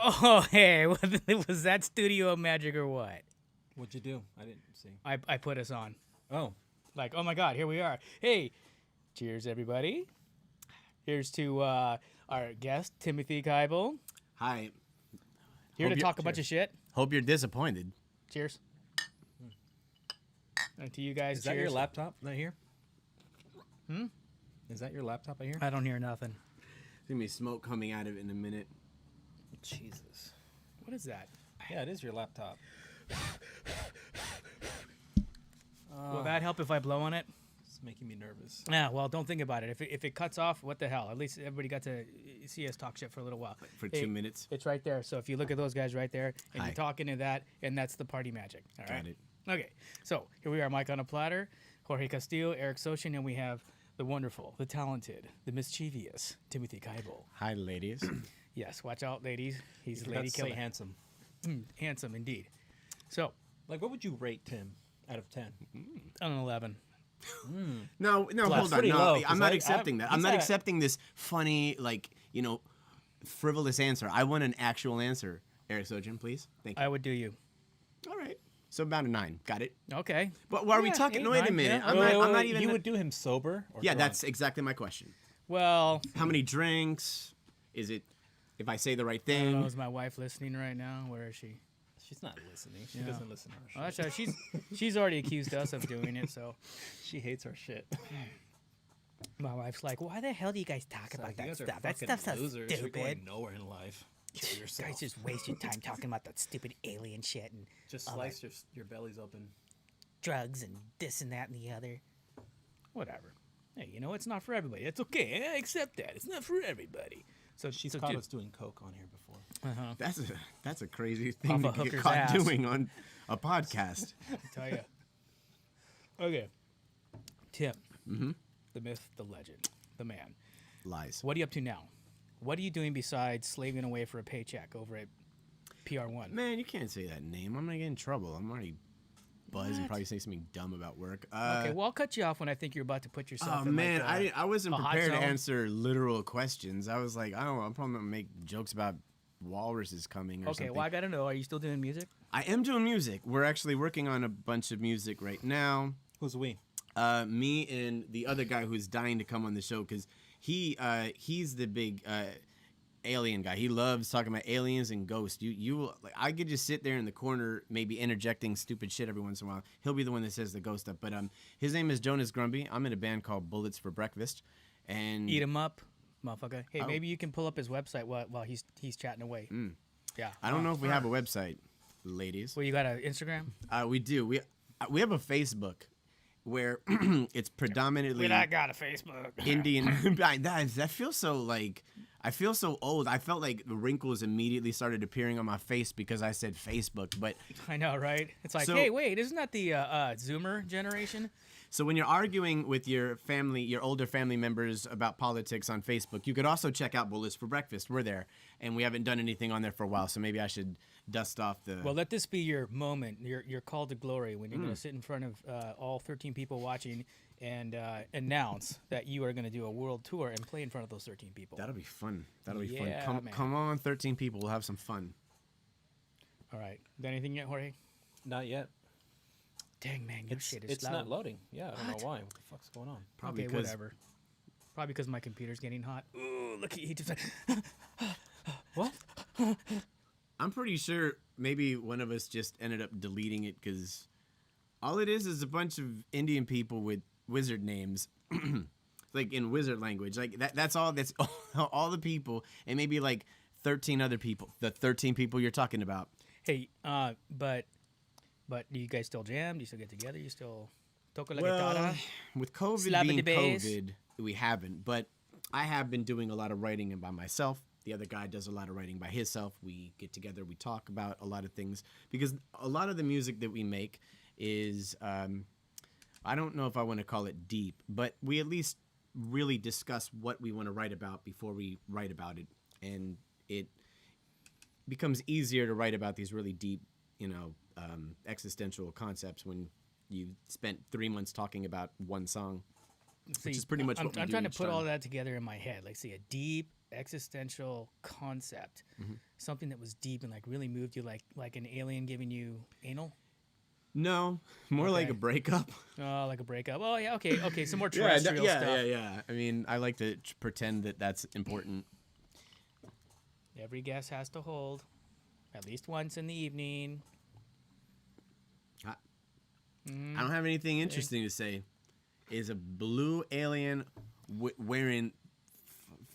Oh, hey, was that studio magic or what? What'd you do? I didn't see. I put us on. Oh, Like, oh my God, here we are. Hey, cheers, everybody. Here's to our guest, Timothy Keibel, Hi. here Hope to talk a bunch of shit. Hope you're disappointed. Cheers. And to you guys, is that cheers. your laptop I hear? Is that your laptop I hear? I don't hear nothing. There's gonna be smoke coming out of it in a minute. Jesus. What is that? Yeah, it is your laptop. Will that help if I blow on it? It's making me nervous. Yeah, well, don't think about it. If it cuts off, what the hell? At least everybody got to see us talk shit for a little while. For Hey, 2 minutes. It's right there. So if you look at those guys right there, and Hi. you're talking to that, and that's the party magic. All right. Got it. Okay. So here we are, Mike on a platter, Jorge Castillo, Eric Sochin, and we have the wonderful, the talented, the mischievous Timothy Keibel. Hi, ladies. Yes, watch out, ladies. He's a Let's lady say killer. handsome. Handsome indeed. So Like, what would you rate Tim out of 10? an 11. No, Well, that's hold on. pretty No, low, 'cause I'm not I- accepting that. I'm he's not at- accepting this funny, frivolous answer. I want an actual answer. Eric Sojin, please. Thank you. I would do you. All right. So about a 9. Got it. Okay. But why are we Yeah, talking? 8, No, wait a 9, minute. yeah. I'm not even. You would do him sober? Or Yeah, drunk? that's exactly my question. Well, How many drinks? Is it if I say the right I don't know, thing? is my wife listening right now? Where is she? She's not listening. She Yeah. doesn't listen to our shit. Well, that's right. She's already accused us of doing it, so She hates our shit. my wife's like, "Why the hell do you guys talk about You that guys are stuff? That fucking stuff's so losers. You're stupid. going nowhere in life. Kill You yourself. guys just waste your time talking about that stupid alien shit and Just all slice that your bellies open. drugs and this and that and the other. Whatever. Hey, you know it's not for everybody. It's okay. I accept that. It's not for everybody. So She's so caught dude, us doing coke on here before. That's a crazy thing Off a to get hooker's caught ass. doing on a podcast. I tell you. Okay. Tim. The myth, the legend, the man. Lies. What are you up to now? What are you doing besides slaving away for a paycheck over at PR1? Man, you can't say that name. I'm gonna get in trouble. I'm already buzzed and probably say something dumb about work. Okay, well, I'll cut you off when I think you're about to put yourself Oh in man, like, I wasn't a hot prepared to zone. answer literal questions. I was like, I don't know. I'm probably gonna make jokes about walruses coming or Okay, something. well, I got to know, are you still doing music? I am doing music. We're actually working on a bunch of music right now. Who's we? Me and the other guy who's dying to come on the show because he's the big alien guy. He loves talking about aliens and ghosts. Like I could just sit there in the corner, maybe interjecting stupid shit every once in a while. He'll be the one that says the ghost stuff. But his name is Jonas Grumby. I'm in a band called Bullets for Breakfast, and Eat him up, motherfucker. Hey, Oh. maybe you can pull up his website while he's chatting away. Yeah. I don't know if we have a website, ladies. Well, you got an Instagram? We do. We have a Facebook where it's predominantly got a Facebook. Indian. that feels so like I feel so old. I felt like the wrinkles immediately started appearing on my face because I said Facebook. But I know, right? It's like, So- hey, wait, isn't that the Zoomer generation? so when you're arguing with your family, your older family members about politics on Facebook, you could also check out Bullets for Breakfast. We're there, and we haven't done anything on there for a while. So maybe I should dust off the. Well, let this be your moment, your call to glory when you're going to sit in front of all 13 people watching and announce that you are going to do a world tour and play in front of those 13 people. That'll be fun. That'll be Yeah, fun. man. Come on, 13 people. We'll have some fun. All right. Got anything yet, Jorge? Not yet. Dang, man, your shit is It's slow. not loading. Yeah, I don't know why. What the fuck's going on? Probably Okay, 'cause- whatever. Probably because my computer's getting hot. Ooh, look, he just What? I'm pretty sure maybe one of us just ended up deleting it because all it is a bunch of Indian people with wizard names, like in wizard language. Like that's all. That's all the people, and maybe like 13 other people. The 13 people you're talking about. Hey, but do you guys still jam? Do you still get together? You still toca la Well, guitarra? with COVID Slap being the bass. COVID, we haven't. But I have been doing a lot of writing by myself. The other guy does a lot of writing by himself. We get together, we talk about a lot of things because a lot of the music that we make is, I don't know if I want to call it deep, but we at least really discuss what we want to write about before we write about it. And it becomes easier to write about these really deep, existential concepts when you spent 3 months talking about one song. See, is pretty much I'm what we do trying to each put time. all that together in my head. Like, see, a deep existential concept, Mm-hmm. something that was deep and like really moved you, like an alien giving you anal? No, more like Okay. a breakup. Oh, like a breakup. Oh yeah, okay. Some more Yeah, terrestrial stuff. yeah. I mean, I like to pretend that that's important. Every guest has to hold at least once in the evening. I don't have anything interesting to say. Is a blue alien wearing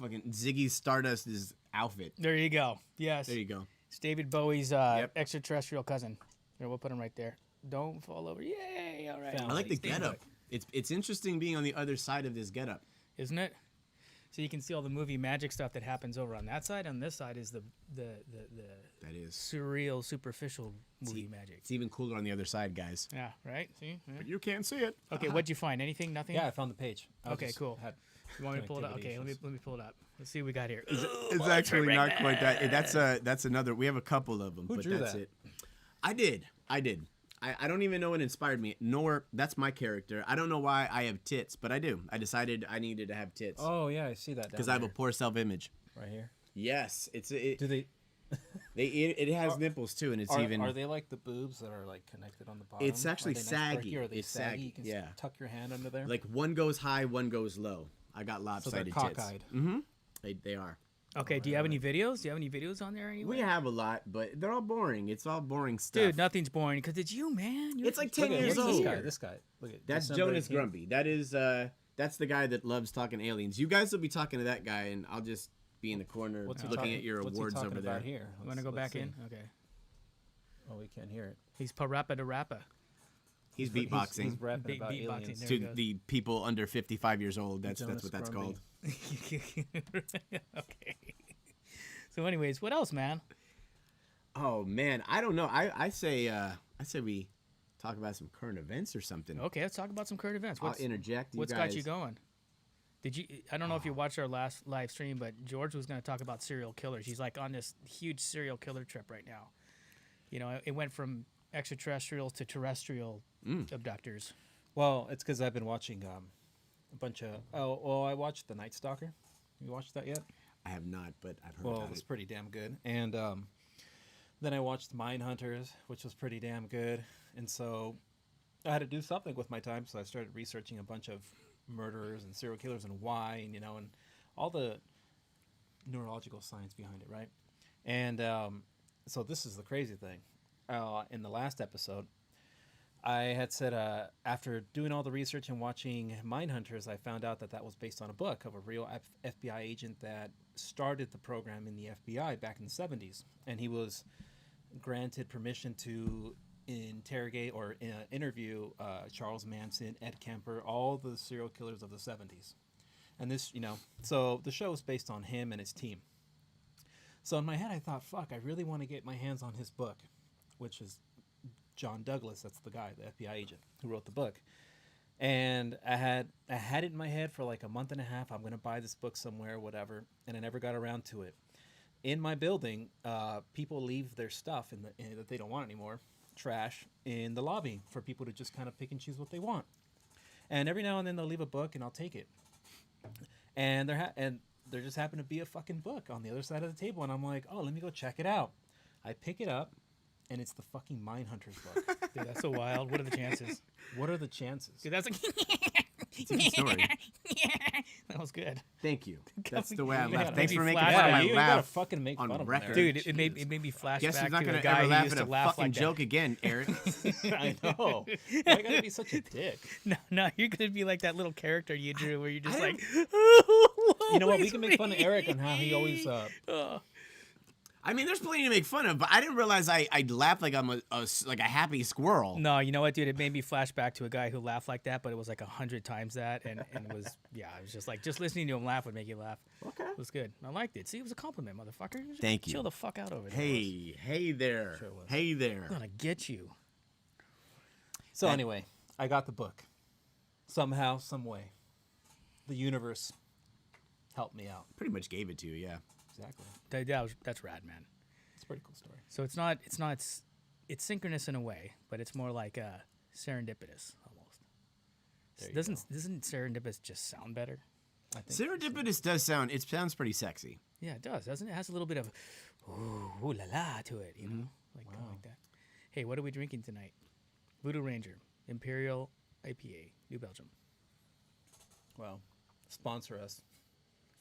fucking Ziggy Stardust's outfit. There you go. Yes. There you go. It's David Bowie's Yep. extraterrestrial cousin. Here, we'll put him right there. Don't fall over. Yay! All right. Found I like the Stay getup. put. It's interesting being on the other side of this getup. Isn't it? So you can see all the movie magic stuff that happens over on that side. On this side is the That is. surreal, superficial movie magic. It's even cooler on the other side, guys. Yeah. Right. See. Yeah. But you can't see it. Okay. What'd you find? Anything? Nothing. Yeah, I found the page. I Okay, just cool. had You want me to pull it up? connectivity Okay. issues. Let me pull it up. Let's see what we got here. It's actually not quite that. That's another. We have a couple of them, Who but drew that's that? it. I did. I don't even know what inspired me. Nor that's my character. I don't know why I have tits, but I do. I decided I needed to have tits Oh yeah, I see that. because I have a poor self-image. right here. Yes, Do they? it has nipples too, and it's even. Are they like the boobs that are like connected on the bottom? It's actually Are they nice and saggy. perky, or are they It's saggy? saggy, You can yeah. tuck your hand under there. like one goes high, one goes low. I got so they're lopsided tits. cockeyed. Mm-hmm. They are. Okay. Do you have any videos? Do you have any videos on there anyway? We have a lot, but they're all boring. It's all boring stuff. Dude, nothing's boring because it's you, man. It's like 10 Look at years this old. guy. This guy. Look at That's December Jonas 18th. Grumpy. That's the guy that loves talking aliens. You guys will be talking to that guy, and I'll just be in the corner What's he looking talking- at your what's he awards talking over there. about here? You want to go back in? Okay. Oh, we can't hear it. He's parappa to rappa. He's beatboxing He's rapping Beat- about beatboxing, aliens. there to he goes. the people under 55 years old. That's Jonas what that's Grumpy. called. Okay. So, anyways, what else, man? Oh man, I don't know. I say we talk about some current events or something. Okay, let's talk about some current events. I'll interject. What's guys. got you going? Did you? I don't know if you watched our last live stream, but George was going to talk about serial killers. He's like on this huge serial killer trip right now. You know, it went from extraterrestrials to terrestrial abductors. Well, it's because I've been watching a bunch of. Oh, well, I watched The Night Stalker. You watched that yet? I have not, but I've heard Well, about it was it. pretty damn good. And then I watched Mindhunters, which was pretty damn good. And so I had to do something with my time, so I started researching a bunch of murderers and serial killers and why, and and all the neurological science behind it, right? And so this is the crazy thing. In the last episode, I had said after doing all the research and watching Mindhunters, I found out that was based on a book of a real FBI agent that started the program in the FBI back in the 70s. And he was granted permission to interrogate or interview Charles Manson, Ed Kemper, all the serial killers of the 70s. And this, so the show is based on him and his team. So in my head, I thought, fuck, I really want to get my hands on his book, which is John Douglas. That's the guy, the FBI agent who wrote the book. And I had it in my head for like a month and a half. I'm going to buy this book somewhere, whatever. And I never got around to it. In my building, people leave their stuff that they don't want anymore, trash, in the lobby for people to just kind of pick and choose what they want. And every now and then they'll leave a book and I'll take it. And there just happened to be a fucking book on the other side of the table. And I'm like, oh, let me go check it out. I pick it up. And it's the fucking Mindhunters book. Dude, that's so wild. What are the chances? What are the chances? Dude, that's It's a good story. that was good. Thank you. That's the way I Yeah, laugh. Thanks maybe for making flash- fun of Yeah, my you gotta laugh. fucking make on fun of him, record. Eric. Dude, it made me flash Guess back he's not to gonna a guy ever who laugh used at to a laugh fucking like joke that. again, Eric. I know. Why you gotta be such a dick? No, you're gonna be like that little character you drew where you're just I like, You know what? We can make fun of Eric on how he always. I mean, there's plenty to make fun of, but I didn't realize I'd laugh like I'm like a happy squirrel. No, you know what, dude? It made me flash back to a guy who laughed like that, but it was like 100 times that, and it was it was just like just listening to him laugh would make you laugh. Okay. It was good. I liked it. See, it was a compliment, motherfucker. Just Thank you. Chill the fuck out over there. Hey there. Sure was. Hey there. I'm gonna get you. So anyway, I got the book. Somehow, some way, the universe helped me out. Pretty much gave it to you, yeah. Exactly. That's rad, man. It's a pretty cool story. So it's synchronous in a way, but it's more like serendipitous almost. There you Doesn't serendipitous just sound better? I think Serendipitous does sound. It sounds pretty sexy. Yeah, it does, doesn't it? It has a little bit of ooh la la to it, you know, like kinda like that. Hey, what are we drinking tonight? Voodoo Ranger Imperial IPA, New Belgium. Well, sponsor us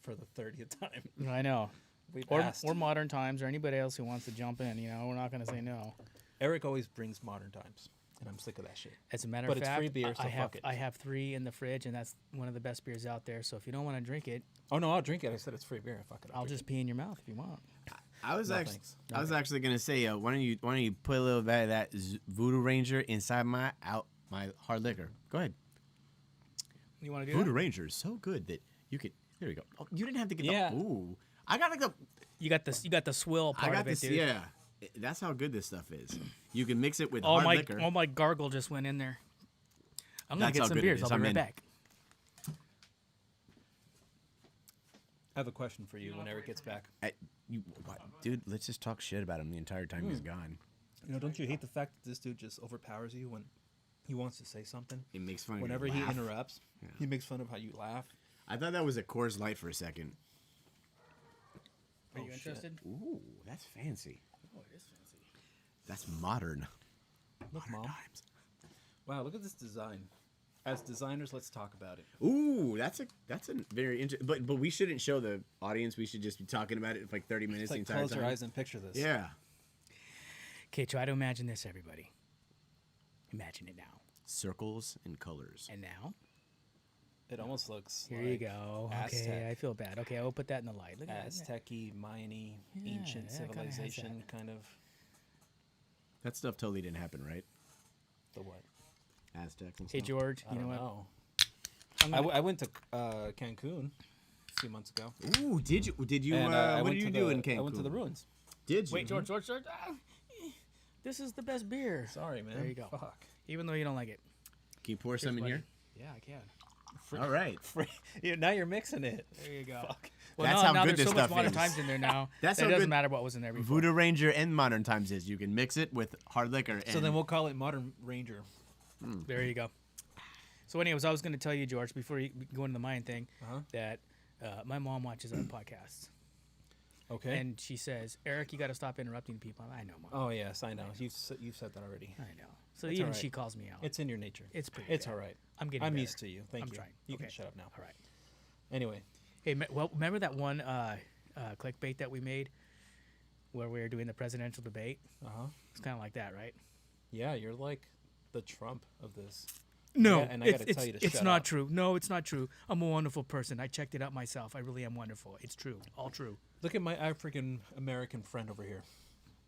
for the 30th time. I know. We've Or asked. Modern Times or anybody else who wants to jump in. You know, we're not going to say no. Eric always brings modern times, and I'm sick of that shit. As a matter But of it's fact, free beer, so I have fuck it. I have 3 in the fridge, and that's one of the best beers out there. So if you don't want to drink it, Oh no, I'll drink it. I said it's free beer. Fuck it. I'll just pee in your mouth if you want. I was No, actually, thanks. I was actually gonna say, why don't you put a little bit of that Voodoo Ranger inside my hard liquor? Go ahead. You want to do Voodoo that? Ranger is so good that you could. There we go. Oh, you didn't have to get. Yeah. Ooh, I gotta go. You got the swill I part got of it, this. dude. Yeah, that's how good this stuff is. You can mix it with Oh hard my! liquor. Oh my! Gargle just went in there. I'm gonna That's get how some good it beers. is. I'll be I'm right in. back. I have a question for you when Eric gets back. Dude, let's just talk shit about him the entire time he's gone. You know, don't you hate the fact that this dude just overpowers you when he wants to say something? It makes fun of Whenever you he laugh. interrupts, he makes fun of how you laugh. I thought that was a Coors Light for a second. Are Oh, you shit. interested? Ooh, that's fancy. Oh, it is fancy. That's modern. Look, Mom. Times. Wow, look at this design. As designers, let's talk about it. Ooh, that's a very interesting. But we shouldn't show the audience. We should just be talking about it for like 30 minutes It's the like entire close time. your eyes and picture this. Yeah. Okay, try to imagine this, everybody. Imagine it now. Circles and colors. And now, It almost looks here like you go. Aztec. Okay, I feel bad. Okay, I'll put that in the light. Look at that. Aztec-y, Mayan-y, Yeah, ancient yeah, it kinda has civilization kind of. That stuff totally didn't happen, right? The what? Aztecs and Hey, stuff. George, I you know don't what? know. I'm gonna- I went to Cancun a few months ago. Ooh, did you? And, I what went did you to do the- in Cancun? I went to the ruins. Did you? Wait, George. This is the best beer. Sorry, man. There you go. Fuck. Even though you don't like it. Can you pour some in buddy. here? Yeah, I can. All right. Now you're mixing it. There you go. Fuck. Well, That's now how good there's this so much stuff modern is. times in there now. That's that how it doesn't good matter what was in there before. Voodoo Ranger and Modern Times is. You can mix it with hard liquor. So then we'll call it Modern Ranger. There you go. So, anyways, I was going to tell you, George, before you go into the Mayan thing, that my mom watches our podcasts. Okay. And she says, Eric, you got to stop interrupting people. I know, Mom. Oh yes, I know. You've said that already. I know. So It's even all right. she calls me out. It's in your nature. It's pretty It's bad. all right. I'm getting I'm better. used to you. Thank I'm you. trying. You Okay. can shut up now. All right. Anyway, Hey, well, remember that one clickbait that we made where we were doing the presidential debate? It's kind of like that, right? yeah, you're like the Trump of this. No, Yeah, and I gotta tell you to it's shut not up. true. No, it's not true. I'm a wonderful person. I checked it out myself. I really am wonderful. It's true. All true. Look at my African American friend over here.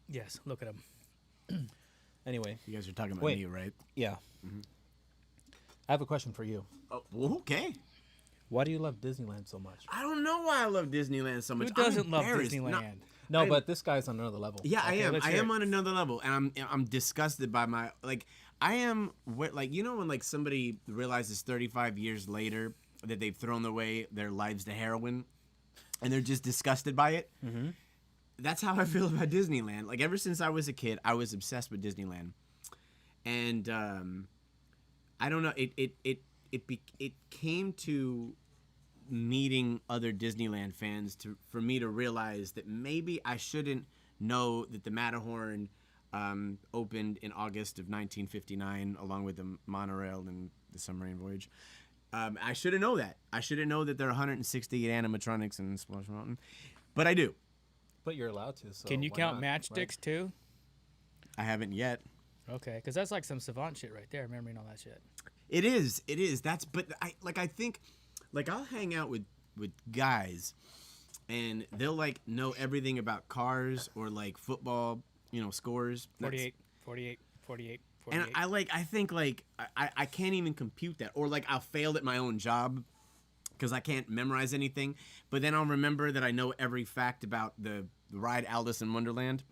Yes, look at him. Anyway, You guys are talking about Wait. me, right? yeah. I have a question for you. Oh, well, okay. Why do you love Disneyland so much? I don't know why I love Disneyland so much. Who doesn't I'm love embarrassed. Disneyland? No, I'm- but this guy's on another level. Yeah, I Okay, am. let's I hear am it. on another level, and I'm disgusted by my I am like when like somebody realizes 35 years later that they've thrown away their lives to heroin, and they're just disgusted by it. Mm-hmm. That's how I feel about Disneyland. Like ever since I was a kid, I was obsessed with Disneyland, and I don't know. It came to meeting other Disneyland fans for me to realize that maybe I shouldn't know that the Matterhorn opened in August of 1959 along with the monorail and the submarine voyage. I shouldn't know that. I shouldn't know that there are 168 animatronics in Splash Mountain, but I do. But you're allowed to. So Can you why count not, matchsticks too? I haven't yet. Okay, because that's like some savant shit right there, remembering all that shit. It is. But I think I'll hang out with guys and they'll like know everything about cars or like football, scores. 48, 48, 48, And 48. I think I can't even compute that, or like I'll fail at my own job because I can't memorize anything. But then I'll remember that I know every fact about the ride Alice in Wonderland.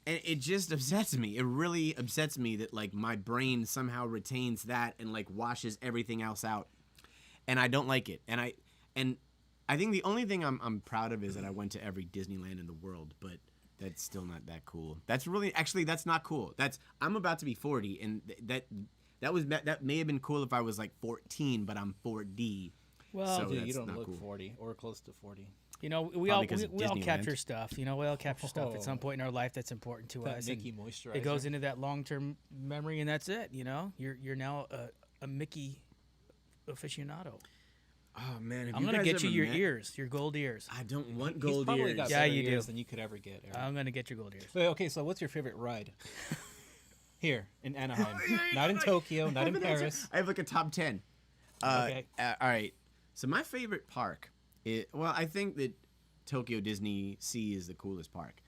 And it just upsets me. It really upsets me that like my brain somehow retains that and like washes everything else out. And I don't like it. And I think the only thing I'm proud of is that I went to every Disneyland in the world, but that's still not that cool. That's not cool. I'm about to be 40, and that may have been cool if I was like 14, but I'm 4D. Well, So Dude, you that's don't not look cool. 40 or close to 40. we Probably all 'cause of we all Disneyland. capture stuff. We all capture stuff at some Oh. point in our life that's important to That us. and Mickey moisturizer. it goes into that long-term memory, and that's it. You're now a Mickey aficionado. Oh man, have I'm you gonna guys get you ever your met- ears, your gold ears. I don't want He's gold probably ears. got Yeah, better you do. ears than you could ever get, Aaron. I'm gonna get your gold ears. Wait, okay, so what's your favorite ride? Here in Anaheim. Yeah, Not in like, Tokyo, not in have an answer. Paris. I have like a top 10. Okay. All right. So my favorite park, I think that Tokyo Disney Sea is the coolest park.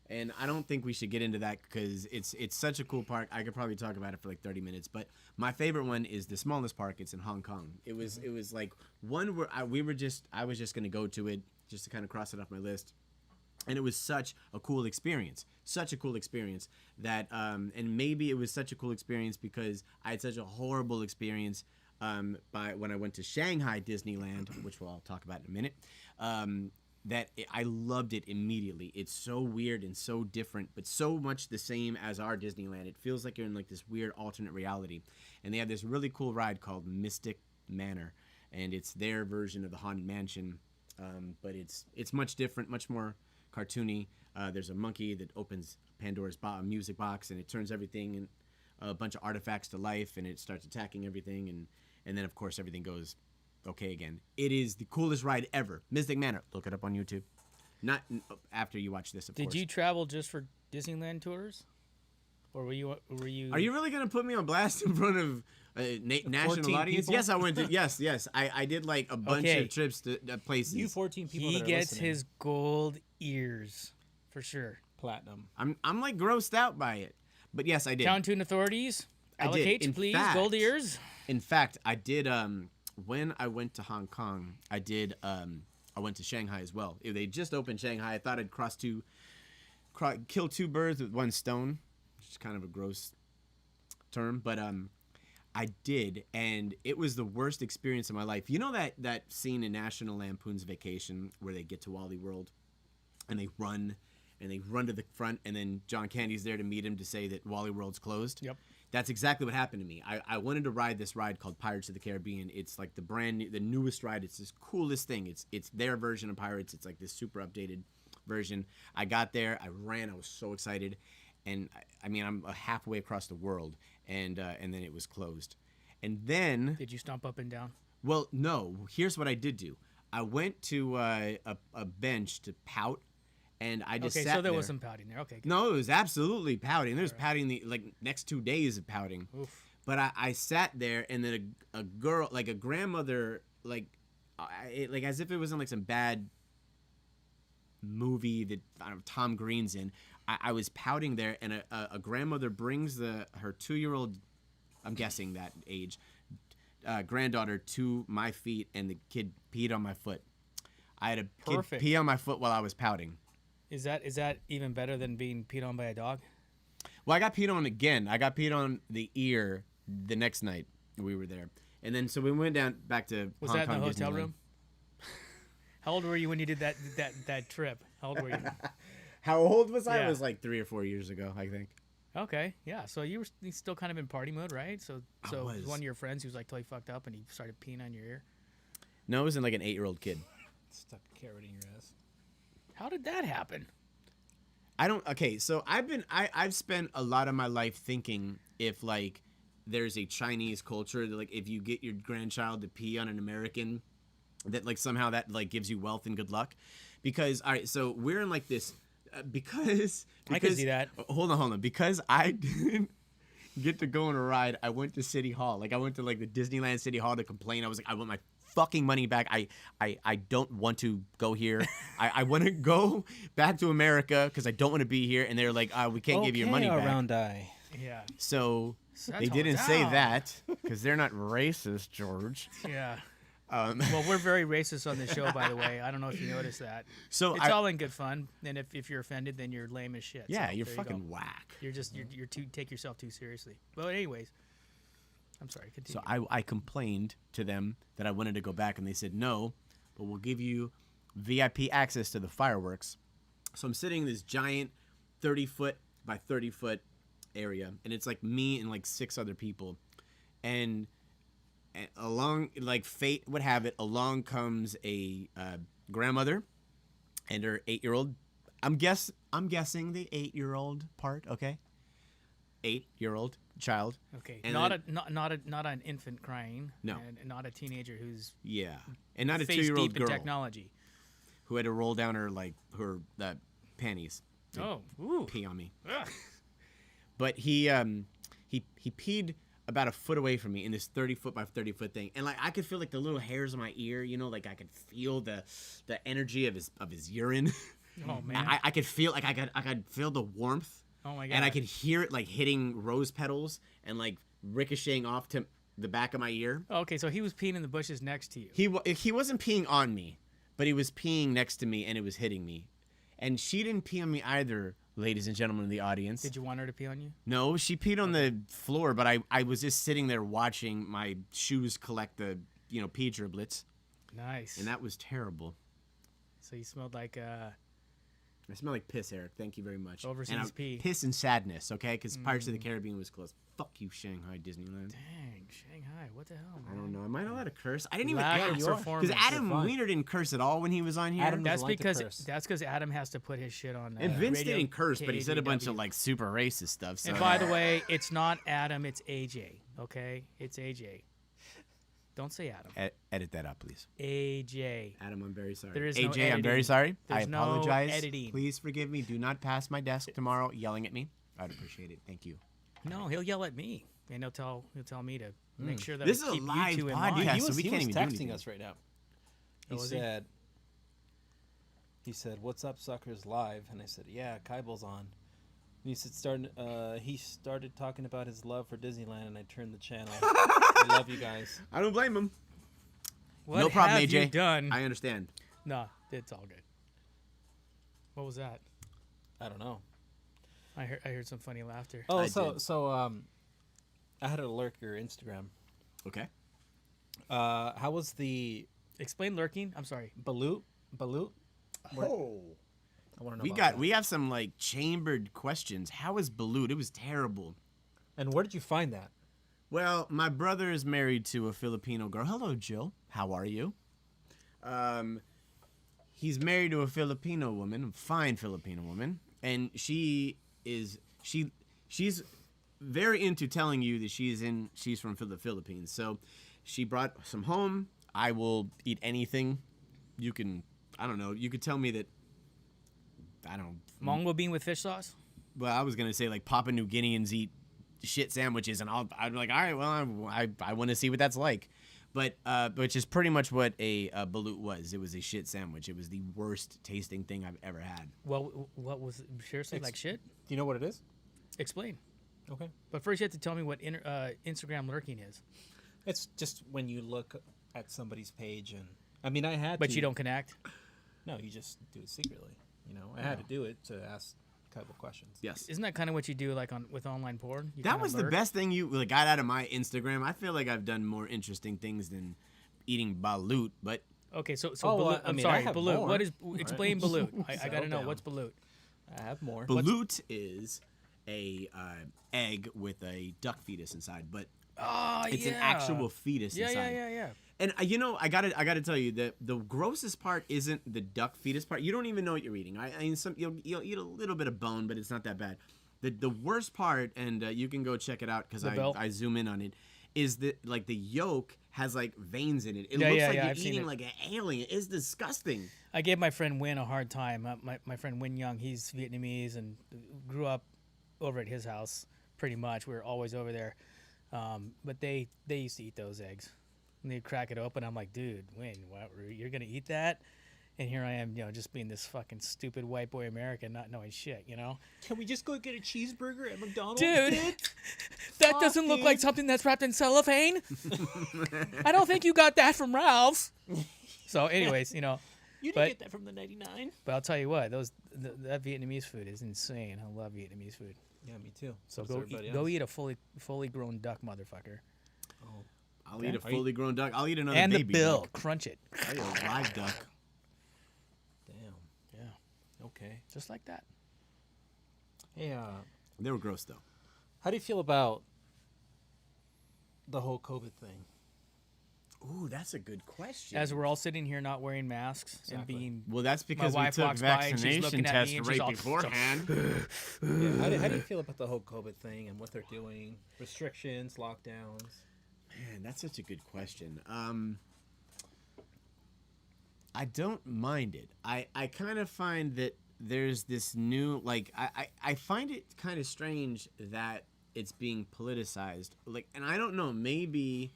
And I don't think we should get into that because it's such a cool park. I could probably talk about it for like 30 minutes. But my favorite one is the smallest park. It's in Hong Kong. It was like one where I was just gonna go to it just to kind of cross it off my list. And it was such a cool experience. Such a cool experience that, and maybe it was such a cool experience because I had such a horrible experience when I went to Shanghai Disneyland, which I'll talk about in a minute. I loved it immediately. It's so weird and so different, but so much the same as our Disneyland. It feels like you're in like this weird alternate reality. And they have this really cool ride called Mystic Manor, and it's their version of the Haunted Mansion, but it's much different, much more cartoony. There's a monkey that opens Pandora's music box, and it turns everything and a bunch of artifacts to life, and it starts attacking everything, and then of course everything goes okay again. It is the coolest ride ever. Mystic Manor. Look it up on YouTube. Not after you watch this, of course. Did you travel just for Disneyland tours, or were you? Are you really gonna put me on blast in front of a national 14 audience? people? Yes, I went to. Yes. I did like a bunch Okay. of trips to places. You 14 people He that are gets listening. his gold ears for sure. platinum. I'm like grossed out by it, but yes, I did. Town authorities, I did. allocate, In please. fact- Gold ears. In fact, I did. When I went to Hong Kong, I did. I went to Shanghai as well. They just opened Shanghai. I thought I'd kill two birds with one stone, which is kind of a gross term, but I did, and it was the worst experience of my life. You know that scene in National Lampoon's Vacation where they get to Wally World, and they run to the front, and then John Candy's there to meet him to say that Wally World's closed. Yep. That's exactly what happened to me. I wanted to ride this ride called Pirates of the Caribbean. It's like the newest ride. It's this coolest thing. It's their version of Pirates. It's like this super updated version. I got there. I ran. I was so excited, and I mean I'm halfway across the world, and then it was closed. And then, Did you stomp up and down? well, no. Here's what I did do. I went to a bench to pout, and I just Okay, sat so there there. was some pouting there. Okay, good. No, it was absolutely pouting. There was pouting the like next 2 days of pouting. Oof. But I sat there, and then a girl, like a grandmother, like as if it was in like some bad movie that I don't know, Tom Green's in. I was pouting there, and a grandmother brings her 2-year-old, I'm guessing that age, granddaughter to my feet, and the kid peed on my foot. I had a kid Perfect. pee on my foot while I was pouting. Is that even better than being peed on by a dog? Well, I got peed on again. I got peed on the ear the next night we were there. And then so we went back to Was Hong that in Kong the hotel Disneyland. room? How old were you when you did that trip? How old were you? How old was I? Yeah. It was like 3 or 4 years ago, I think. Okay, yeah. So you still kind of in party mode, right? So was. one of your friends who was like totally fucked up and he started peeing on your ear. No, it was in like an 8-year-old kid. Stuck a carrot in your ass. How did that happen? Okay, so I've spent a lot of my life thinking if like there's a Chinese culture that like if you get your grandchild to pee on an American, that like somehow that like gives you wealth and good luck. Because all right, so we're in like this because I can see that. Hold on. Because I didn't get to go on a ride, I went to City Hall. Like I went to like the Disneyland City Hall to complain. I was like, I want my fucking money back. I don't want to go here. I want to go back to America because I don't want to be here. And they're like, we can't give you your money back. round eye. Yeah. So Settle they didn't say down. that because they're not racist, George. Yeah. Well, we're very racist on this show, by the way. I don't know if you noticed that. So It's all in good fun, and if you're offended, then you're lame as shit. yeah, So you're there you go. fucking whack. You're just you're too take yourself too seriously. But anyways, I'm sorry. Continue. So I complained to them that I wanted to go back, and they said no, but we'll give you VIP access to the fireworks. So I'm sitting in this giant 30-foot by 30-foot area, and it's like me and like 6 other people, and along, like fate would have it, along comes a grandmother and her 8-year-old. I'm guessing the 8-year-old part. Okay, 8-year-old child. Okay, And not then- not an infant crying. No. and not a teenager who's Yeah, and not a face 2-year-old deep in girl technology. who had to roll down her her panties. to Oh, ooh. pee on me. Ugh. But he peed about a foot away from me in this 30-foot by 30-foot thing, and like I could feel like the little hairs on my ear, like I could feel the energy of his urine. Oh man. I could feel like I could feel the warmth, Oh my god. and I could hear it like hitting rose petals and like ricocheting off to the back of my ear. Okay, so he was peeing in the bushes next to you. He wasn't peeing on me, but he was peeing next to me, and it was hitting me. And she didn't pee on me either, ladies and gentlemen in the audience. Did you want her to pee on you? No, she peed on the floor, but I was just sitting there watching my shoes collect the pee driblets, Nice. and that was terrible. So you smelled like I smell like piss, Eric. Thank you very much. Overseas pee. Piss and sadness, okay? Because Pirates of the Caribbean was closed. Fuck you, Shanghai Disneyland. dang, Shanghai. What the hell, man? I don't know. Am I not allowed to curse? I didn't even Lack ask. of Because performance. Adam You're fine. Wiener didn't curse at all when he was on here. Adam That's doesn't like to because curse. Adam has to put his shit on. and Vince radio didn't curse, but he said a bunch of KDW. like super racist stuff. So. And by the way, it's not Adam, it's AJ. Okay, it's AJ. Don't say Adam. Edit that out, please. AJ. Adam, I'm very sorry. There is AJ, no I'm very editing. sorry. There's I no apologize. editing. Please forgive me. Do not pass my desk tomorrow yelling at me. I'd appreciate it. Thank you. No, he'll yell at me, and he'll tell me to make sure that This we is a keep live you two in podcast. line. Yeah, he so was, we he can't was even do texting anything. us right now. Oh, was he? He said, "What's up, suckers?" Live, and I said, "Yeah, Kyble's on." And he started talking about his love for Disneyland, and I turned the channel. I love you guys. I don't blame him. What no problem, have AJ. you done? I understand. No, it's all good. What was that? I don't know. I heard some funny laughter. Oh, I so did. I had to lurk your Instagram. Okay. How was the Explain lurking. I'm sorry. balut? Oh. I want to know. We have some like chambered questions. How was Balut? It was terrible. And where did you find that? Well, my brother is married to a Filipino girl. Hello, Jill. How are you? He's married to a Filipino woman, a fine Filipino woman, and she's very into telling you that she's from the Philippines. So she brought some home. I will eat anything. You can tell me that Mongo bean with fish sauce. well, I was gonna say like Papua New Guineans eat shit sandwiches, and I'd be like, all right, well, I want to see what that's like, but which is pretty much what a balut was. It was a shit sandwich. It was the worst tasting thing I've ever had. Well, what was it? Seriously like shit? Do you know what it is? Explain. Okay. But first, you have to tell me what Instagram lurking is. It's just when you look at somebody's page, and I mean, I had. But to, you don't connect. No, you just do it secretly. I had to do it to ask a couple questions. Yes. Isn't that kind of what you do, like with online porn? You That kinda was the lurk? best thing you got out of my Instagram. I feel like I've done more interesting things than eating balut, but Okay, so Oh, balut, I I'm mean, I sorry, have balut. more. What is? Explain balut. I got to Settle know down. what's balut. I have more. balut is a egg with a duck fetus inside, but Oh, it's an actual fetus Yeah, inside. yeah. And I gotta tell you that the grossest part isn't the duck fetus part. You don't even know what you're eating. I mean, you'll eat a little bit of bone, but it's not that bad. The worst part, and you can go check it out because The belt? I zoom in on it, is that like the yolk has like veins in it. It Yeah, looks yeah, like yeah, you're I've seen eating it. like an alien. It's disgusting. I gave my friend Win a hard time. My friend Win Young, he's Vietnamese and grew up over at his house pretty much. We were always over there. But they used to eat those eggs. And they'd crack it open. I'm like, dude, Win, what, you're going to eat that? And here I am, just being this fucking stupid white boy American, not knowing shit, Can we just go get a cheeseburger at McDonald's? Dude, that Fuck, doesn't look dude. like something that's wrapped in cellophane. I don't think you got that from Ralph's. So, anyways, You didn't but- get that from the 99. but I'll tell you what, that Vietnamese food is insane. I love Vietnamese food. Yeah, me too. So does go everybody eat, go else. eat a fully grown duck, motherfucker, I'll eat a Are you- fully grown duck. I'll eat another and the baby bill, duck. crunch it. I'll eat a live duck. Damn. Yeah, Okay. just like that. Hey, They were gross though. how do you feel about the whole COVID thing? Ooh, that's a good question. As we're all sitting here not wearing masks and being Well, that's because we wife took walks by and she's vaccination looking at tests me and she's right all- beforehand. Yeah, how do you feel about the whole COVID thing and what they're doing? Restrictions, lockdowns. Man, that's such a good question. I don't mind it. I kind of find that there's this new, like, I find it kind of strange that it's being politicized. Like, and I don't know, maybe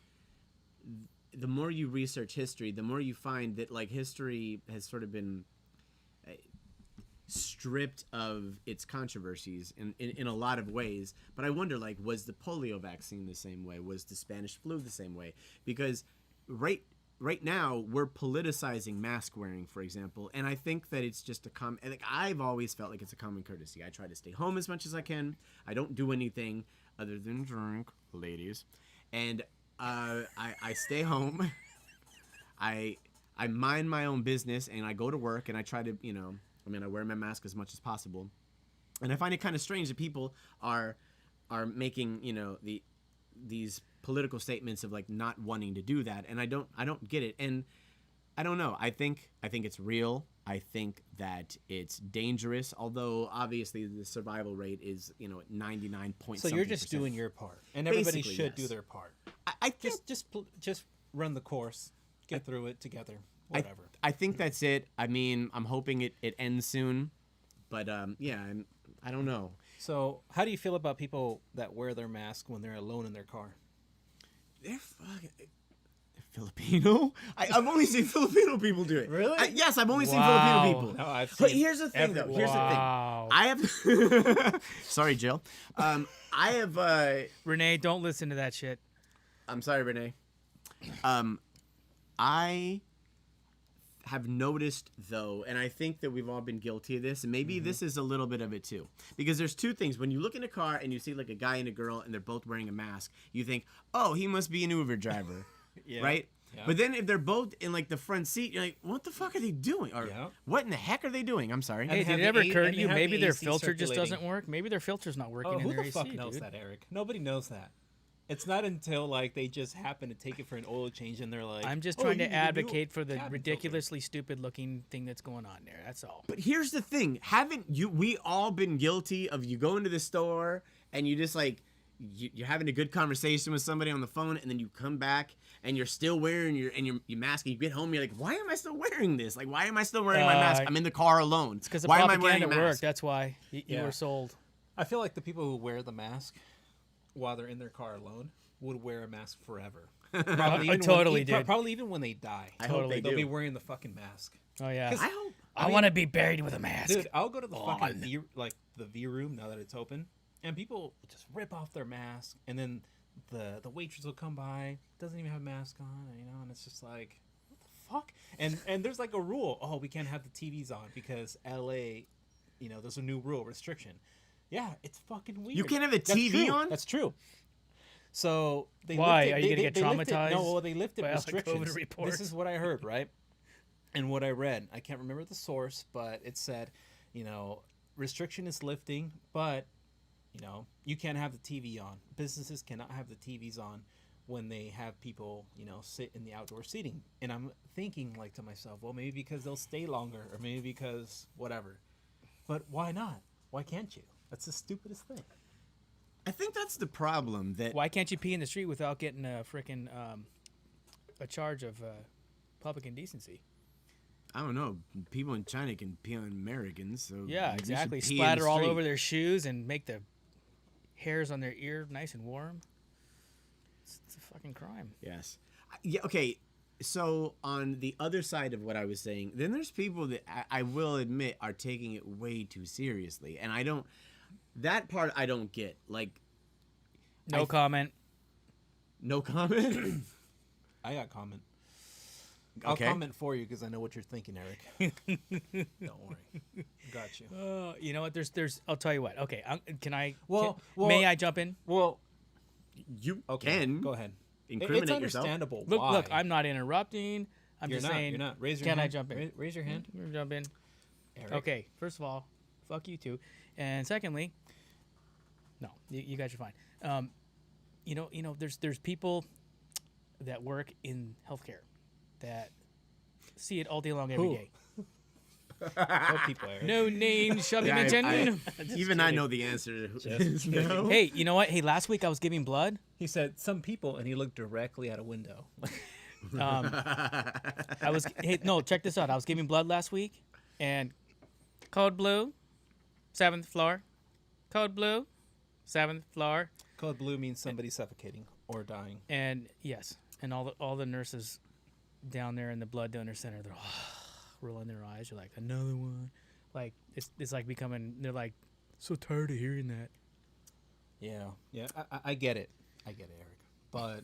the more you research history, the more you find that, like, history has sort of been stripped of its controversies in a lot of ways. But I wonder, like, was the polio vaccine the same way? Was the Spanish flu the same way? Because right now we're politicizing mask wearing, for example, and I think that it's just like, I've always felt like it's a common courtesy. I try to stay home as much as I can. I don't do anything other than drink, ladies, and I stay home. I mind my own business, and I go to work, and I try to, I wear my mask as much as possible. And I find it kind of strange that people are making, these political statements of, like, not wanting to do that, and I don't get it. And I don't know. I think it's real. I think that it's dangerous, although obviously the survival rate is, at 99 point. So you're just doing your part, and everybody Basically, should yes. do their part. I think Just run the course, get through it together, whatever. I think that's it. I mean, I'm hoping it ends soon, but yeah, I don't know. So how do you feel about people that wear their mask when they're alone in their car? They're Filipino. I've only seen Filipino people do it. Really? Yes, I've only seen Wow. Filipino people. No, I've But seen here's the thing, though. Here's Wow. the thing. I have. Sorry, Jill. I have. Renee, don't listen to that shit. I'm sorry, Renee. I have noticed, though, and I think that we've all been guilty of this, and maybe this is a little bit of it too, because there's two things. When you look in a car and you see, like, a guy and a girl and they're both wearing a mask, you think, oh, he must be an Uber driver, Yeah. right? Yeah. But then if they're both in, like, the front seat, you're like, what the fuck are they doing? Or Yeah. what in the heck are they doing? I'm sorry. Hey, have did it the ever A- occur and to they you have maybe the their AC filter just circulating. doesn't work? Maybe their filter's not working Oh, in who their the AC, fuck knows dude. that, Eric? Nobody knows that. It's not until, like, they just happen to take it for an oil change and they're like, I'm just "Oh, trying you to need a new advocate for the cabin filter." ridiculously stupid looking thing that's going on there. That's all. But here's the thing. Haven't we all been guilty of, you go into the store and you just, like, you're having a good conversation with somebody on the phone, and then you come back and you're still wearing your mask, and you get home, you're like, why am I still wearing this? Like, why am I still wearing my mask? I'm in the car alone. It's because the why am I wearing propaganda a worked. mask? That's why you Yeah. were sold. I feel like the people who wear the mask while they're in their car alone would wear a mask forever. Probably I even totally when, did. Probably even when they die. I hope Totally. they They'll do. be wearing the fucking mask. Oh yeah. I hope. I want to be buried with a mask. Dude, I'll go to the On. fucking the V room now that it's open, and people just rip off their mask, and then the waitress will come by, doesn't even have a mask on, and it's just like, what the fuck? And there's like a rule. Oh, we can't have the TVs on because LA, there's a new rule restriction. Yeah, it's fucking weird. You can't have the That's TV true. on? That's true. So they Why? lifted- Are you gonna they- get they lifted- traumatized No, well, they lifted by all the COVID restrictions. reports? This is what I heard, right? And what I read, I can't remember the source, but it said, restriction is lifting, but you can't have the TV on. Businesses cannot have the TVs on when they have people, sit in the outdoor seating. And I'm thinking, like, to myself, well, maybe because they'll stay longer, or maybe because whatever. But why not? Why can't you? That's the stupidest thing. I think that's the problem. That Why can't you pee in the street without getting a freaking a charge of public indecency? I don't know. People in China can pee on Americans, so Yeah, we should exactly. pee in the Splatter all street. over their shoes and make the hairs on their ear nice and warm. It's a fucking crime. Yes. Yeah. Okay. So on the other side of what I was saying, then there's people that I will admit are taking it way too seriously, and I don't. That part I don't get. Like, No comment. no comment. I got comment. I'll Okay. comment for you because I know what you're thinking, Eric. Don't worry. Got you. You know what? There's. I'll tell you what. Okay. Can I? Well- may I jump in? Well, You okay. can Go ahead. incriminate It's yourself. understandable. Look, why. look. I'm not interrupting. I'm You're just not. saying. You're not. Raise your Can hand. I jump in? Raise your hand. I'm gonna jump in. Eric. Okay. First of all, fuck you too, and secondly, no, you guys are fine. There's people. that work in healthcare that see it all day long every Who? day. What people, Eric? No names shall be Yeah, mentioned. even I know the answer. No. Hey, you know what? Hey, last week I was giving blood. He said some people, and he looked directly at a window. No, check this out. I was giving blood last week, and code blue, 7th floor. Code blue, 7th floor. Code blue means somebody suffocating or dying. And yes, and all the nurses down there in the blood donor center, they're all rolling their eyes. They're like, another one. Like it's like becoming. They're like so tired of hearing that. Yeah. I get it. I get it, Eric. But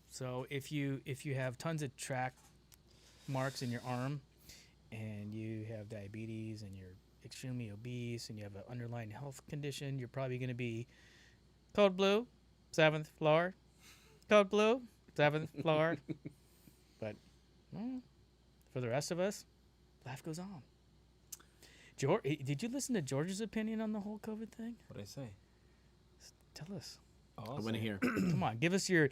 So if you have tons of track marks in your arm, and you have diabetes, and you're extremely obese, and you have an underlying health condition, you're probably going to be code blue, 7th floor. Code blue, 7th floor. But for the rest of us, life goes on. George, did you listen to George's opinion on the whole COVID thing? what'd I say? Tell us. I want to hear. Come on, give us your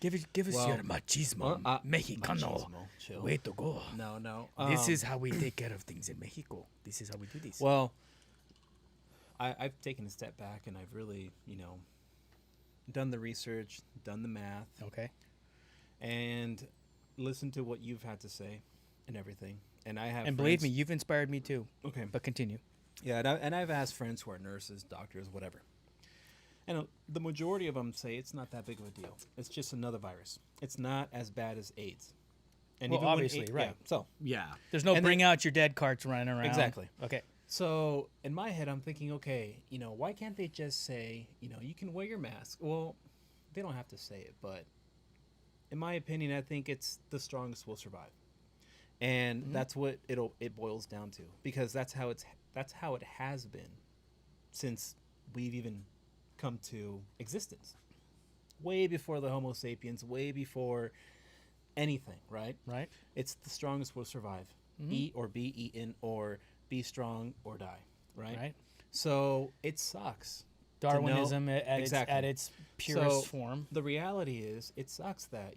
Well, machismo, Mexicano. Chill. Way to go. No. This is how we take care of things in Mexico. This is how we do this. Well, I've taken a step back, and I've really, done the research, done the math, Okay. and listened to what you've had to say and everything. And I have And believe me, friends- you've inspired me too. Okay. But continue. Yeah, and I've asked friends who are nurses, doctors, whatever. And the majority of them say it's not that big of a deal. It's just another virus. It's not as bad as AIDS. And Well, even when obviously, right. Yeah, so Yeah. There's no And bring out your dead carts running around. Exactly. Okay. So in my head, I'm thinking, okay, why can't they just say, you can wear your mask? Well, they don't have to say it, but in my opinion, I think it's the strongest will survive, and that's what it boils down to, because that's how it has been since we've even come to existence, way before the Homo sapiens, way before anything, right? Right. It's the strongest will survive. Eat or be eaten, or be strong or die, right? Right. So it sucks. to know- Darwinism at Exactly. its purest So, form. The reality is, it sucks that,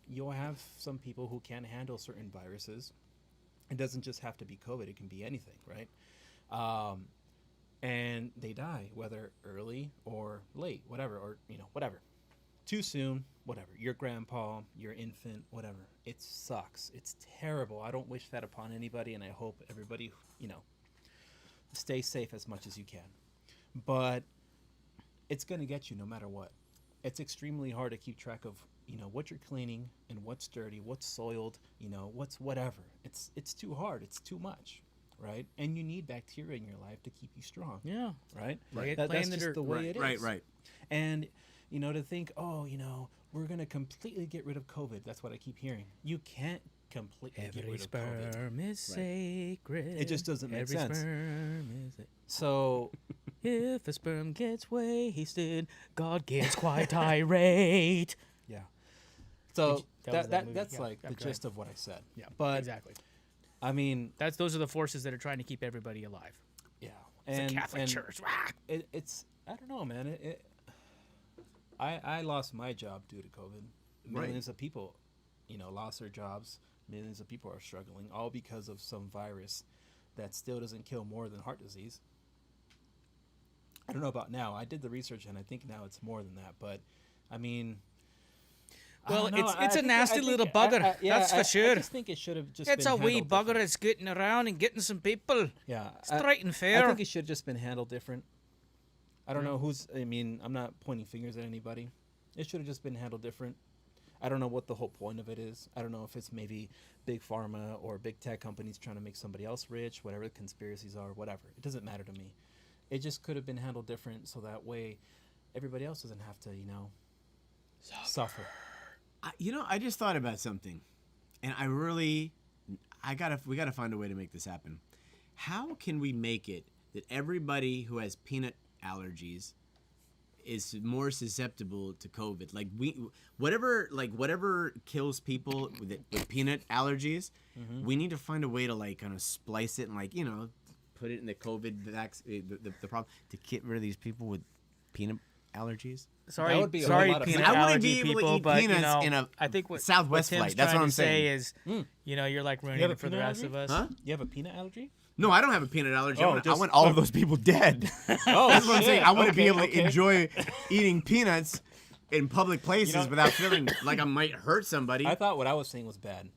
you'll have some people who can't handle certain viruses. It doesn't just have to be COVID, it can be anything, right? And they die, whether early or late, whatever, or, whatever. Too soon, whatever. Your grandpa, your infant, whatever. It sucks. It's terrible. I don't wish that upon anybody, and I hope everybody, stay safe as much as you can. But it's going to get you no matter what. It's extremely hard to keep track of, what you're cleaning and what's dirty, what's soiled, what's whatever. It's too hard. It's too much, right? And you need bacteria in your life to keep you strong, Yeah. right? Right. That's Play in the just dirt. the way it is. Right. And, to think, we're going to completely get rid of COVID. That's what I keep hearing. You can't completely get Every rid of COVID. sperm is sacred. It just doesn't make Every sense. Sperm is So, If a sperm gets wasted, God gets quite irate. yeah. So Did you- that was that movie. that's Yeah, like the okay. gist of what I said. Yeah. But exactly. I mean, Those are the forces that are trying to keep everybody alive. yeah. It's And the Catholic and Church. Rah! it's I don't know, man. I lost my job due to COVID. Right. Millions of people, lost their jobs. Millions of people are struggling, all because of some virus that still doesn't kill more than heart disease. I don't know about now. I did the research, and I think now it's more than that. But I mean, I Well, don't know. it's I a nasty think- little bugger, that's for I sure. just think it should have just. It's been a wee handled bugger different. that's getting around and getting some people. Yeah, Straight and I fair. think it should have just been handled different. I don't know who's. I mean, I'm not pointing fingers at anybody. It should have just been handled different. I don't know what the whole point of it is. I don't know if it's maybe big pharma or big tech companies trying to make somebody else rich, whatever the conspiracies are, whatever. It doesn't matter to me. It just could have been handled different, so that way everybody else doesn't have to, suffer. I just thought about something, and we gotta find a way to make this happen. How can we make it that everybody who has peanut allergies is more susceptible to COVID? Like whatever kills people with peanut allergies, we need to find a way to kind of splice it and put it in the COVID the problem to get rid of these people with peanut allergies. Sorry, That would be a sorry, whole lot of peanut fun. I wouldn't allergy be able to people, eat but peanuts you know, in a I think what Southwest what Tim's flight. That's what trying I'm to say saying. is, you know, you're like ruining have a it for the peanut rest of us. Huh? You have a peanut allergy? No, I don't have a peanut allergy. Oh, I just- want all of those people dead. Oh, That's what I'm saying. I want to be Okay, able to enjoy eating peanuts in public places know- without feeling like I might hurt somebody. I thought what I was saying was bad.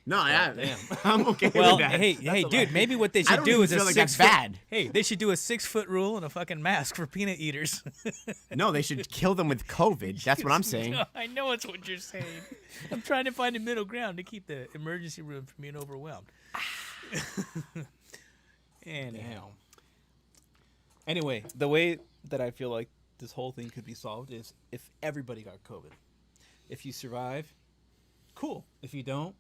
No, damn. I'm okay Well, with that. hey, dude, maybe what they I should don't do even is a feel like that's 6 foot. bad. Hey, they should do a 6-foot rule and a fucking mask for peanut eaters. No, they should kill them with COVID. That's what I'm saying. No, I know it's what you're saying. I'm trying to find a middle ground to keep the emergency room from being overwhelmed. Damn. Anyway, the way that I feel like this whole thing could be solved is if everybody got COVID. If you survive, cool. If you don't,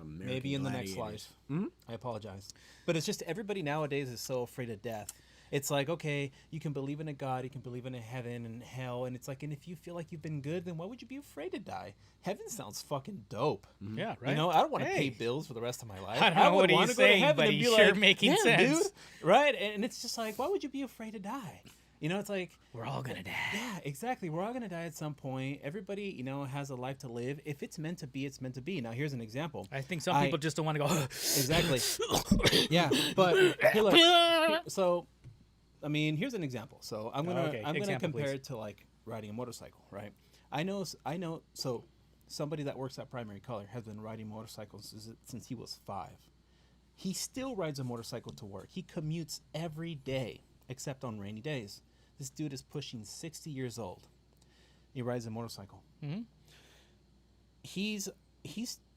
maybe in the next life. I apologize. But it's just everybody nowadays is so afraid of death. It's like, okay, you can believe in a God, you can believe in a heaven and hell, and it's like, and if you feel like you've been good, then why would you be afraid to die? Heaven sounds fucking dope. Yeah, right. You know, I don't want to pay Hey. bills for the rest of my life. I don't know would what he's wanna go to saying, heaven but and he's be sure like, making "Damn, sense." dude." Right? And it's just like, why would you be afraid to die? You know, it's like, We're all gonna die. yeah, exactly. We're all gonna die at some point. Everybody, you know, has a life to live. If it's meant to be, it's meant to be. Now, here's an example. I think some people just don't want to go. Exactly. Yeah, but here, look, so, I mean, here's an example. So I'm gonna Example, compare please. it to like riding a motorcycle, right? I know. So somebody that works at Primary Color has been riding motorcycles since he was 5. He still rides a motorcycle to work. He commutes every day, except on rainy days. This dude is pushing 60 years old. He rides a motorcycle. Mhm. He's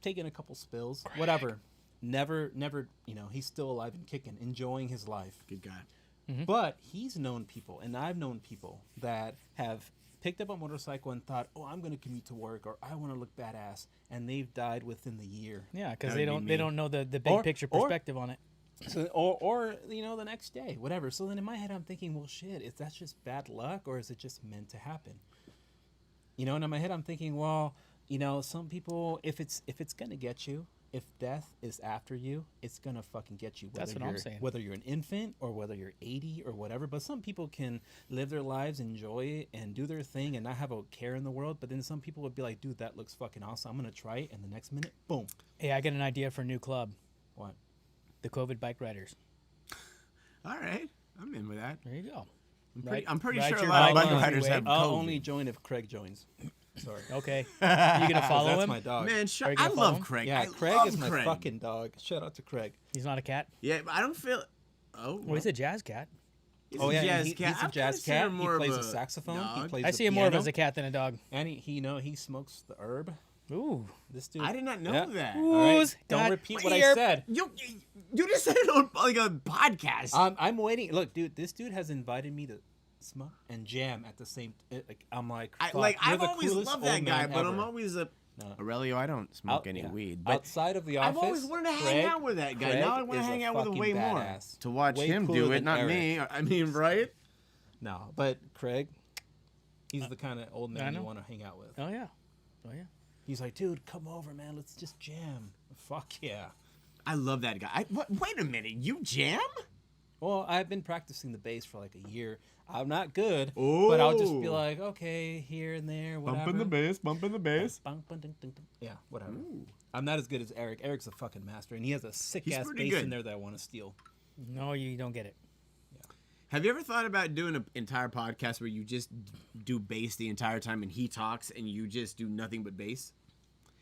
taken a couple spills, whatever. Never, you know, he's still alive and kicking, enjoying his life. Good guy. But he's known people, and I've known people that have picked up a motorcycle and thought, "Oh, I'm going to commute to work," or "I want to look badass," and they've died within the year. Yeah, because That they would be don't me. know the big Or- picture or- perspective on it. So, or you know, the next day, whatever. So then in my head, I'm thinking, well, shit, is that just bad luck, or is it just meant to happen? You know, and in my head, I'm thinking, well, you know, some people, if it's gonna get you, if death is after you, it's gonna fucking get you. That's what I'm saying. Whether you're an infant or whether you're 80 or whatever. But some people can live their lives, enjoy it, and do their thing, and not have a care in the world. But then some people would be like, dude, that looks fucking awesome. I'm gonna try it, and the next minute, boom. Hey, I got an idea for a new club, What? the COVID Bike Riders. All right. I'm in with that. There you go. I'm pretty ride sure a your lot of bike bike on the riders way. have I'll COVID. only join if Craig joins. Sorry. Okay, you gonna follow That's him? my dog. Man, Are you I gonna follow love him? Craig. Yeah, I Craig love is my Craig. fucking dog. Shout out to Craig. He's not a cat. Yeah, but I don't feel. Oh, Well, he's a jazz cat. he's Oh a yeah, and jazz he's cat. a I'd jazz consider cat. him He more of plays a the saxophone. He dog. plays I the see him more of piano. as a cat than a dog. And he smokes the herb. Ooh. This dude. I did not know Yeah. that. Ooh. All right, Who's don't got repeat what I ear- said. You just said it on like a podcast. I'm waiting. Look, dude, this dude has invited me to smoke and jam at the same. Like I'm like, fuck, I've you're the always coolest loved that old guy, man but I'm ever. always a No. Aurelio. I don't smoke Out- any yeah. weed, but Outside of the office, I've always wanted to hang Craig- out with that guy. Craig Now I want to is a hang out with him fucking way more badass. to watch Way him cooler do it, than not Eric. me. I mean, right? No, but Craig, he's the kind of old I man you know. want to hang out with. Oh yeah. Oh yeah. He's like, dude, come over, man. Let's just jam. Fuck yeah. I love that guy. Wait a minute, you jam? Well, I've been practicing the bass for like a year. I'm not good, but I'll just be Ooh. like, okay, here and there, whatever. Bumping the bass, bumping the bass. Bang, bang, ding, ding, ding. Yeah, whatever. I'm not as good as Eric. Eric's a fucking master, and he has a sick He's ass pretty bass in good. there that I want to steal. No, you don't get it. Have you ever thought about doing an entire podcast where you just do bass the entire time and he talks and you just do nothing but bass?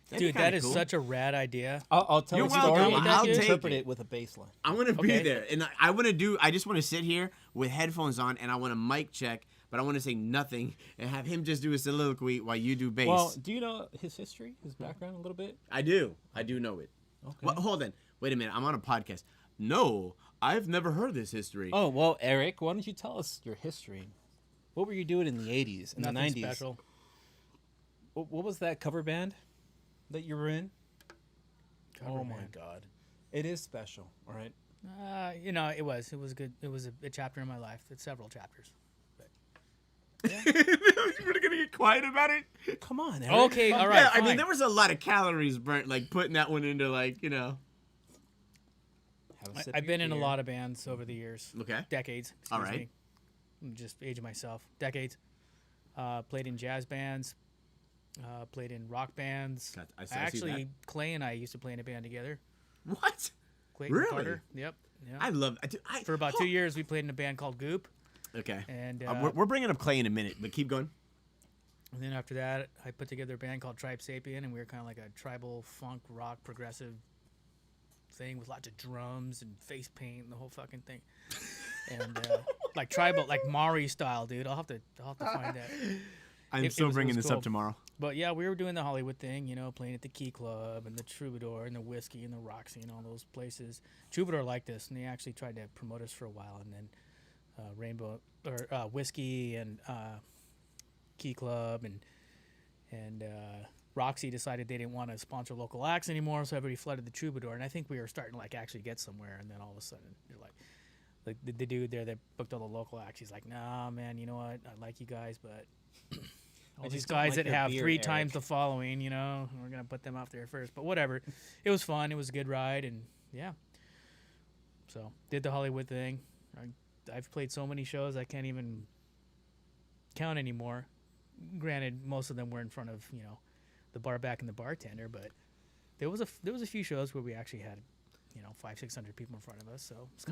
That'd be Dude, kinda that is cool. such a rad idea. I'll tell You're a story welcome. and I'll you take interpret it. it with a bass line. I want to be Okay. there, and I want to do. I just want to sit here with headphones on, and I want to mic check, but I want to say nothing and have him just do a soliloquy while you do bass. Well, do you know his history, his background a little bit? I do know it. Okay. Well, hold on, wait a minute. I'm on a podcast. No, I've never heard this history. Oh, well, Eric, why don't you tell us your history? What were you doing in the 80s, in Nothing the 90s? special. What was that cover band that you were in? Cover my band. God. It is special, all right? You know, it was good. It was a chapter in my life. It's several chapters. You're gonna get quiet about it. Come on, Eric. Okay, all right. Yeah, I mean, fine. there was a lot of calories burnt, like putting that one into, like, Have a sip I've of been your in a beer. lot of bands over the years. Okay. Decades. All excuse right. me. I'm just aging myself. Decades. Played in jazz bands. Played in rock bands. I see that. Clay and I used to play in a band together. What? Clayton Really? Carter. Yep. Yeah. I love. For about 2 years, we played in a band called Goop. Okay. And we're bringing up Clay in a minute, but keep going. and then after that, I put together a band called Tribe Sapien, and we were kind of like a tribal funk rock progressive thing with lots of drums and face paint and the whole fucking thing. And like tribal, like Mari style, dude. I'll have to find that. I'm It so was bringing this cool. up tomorrow. But yeah, we were doing the Hollywood thing, you know, playing at the Key Club and the Troubadour and the Whiskey and the Roxy and all those places. Troubadour liked us, and they actually tried to promote us for a while. And then Rainbow or Whiskey and Key Club and Roxy decided they didn't want to sponsor local acts anymore, so everybody flooded the Troubadour. And I think we were starting to like actually get somewhere. And then all of a sudden, you're like the dude there that booked all the local acts, he's like, nah, man, you know what? I like you guys, but all these just don't guys like that your have beer, 3 Eric. times the following, you know, we're gonna put them out there first. But whatever, it was fun. It was a good ride, and yeah. So did the Hollywood thing. I've played so many shows I can't even count anymore. Granted, most of them were in front of the bar back and the bartender, but there was a few shows where we actually had 500-600 people in front of us. So it's kind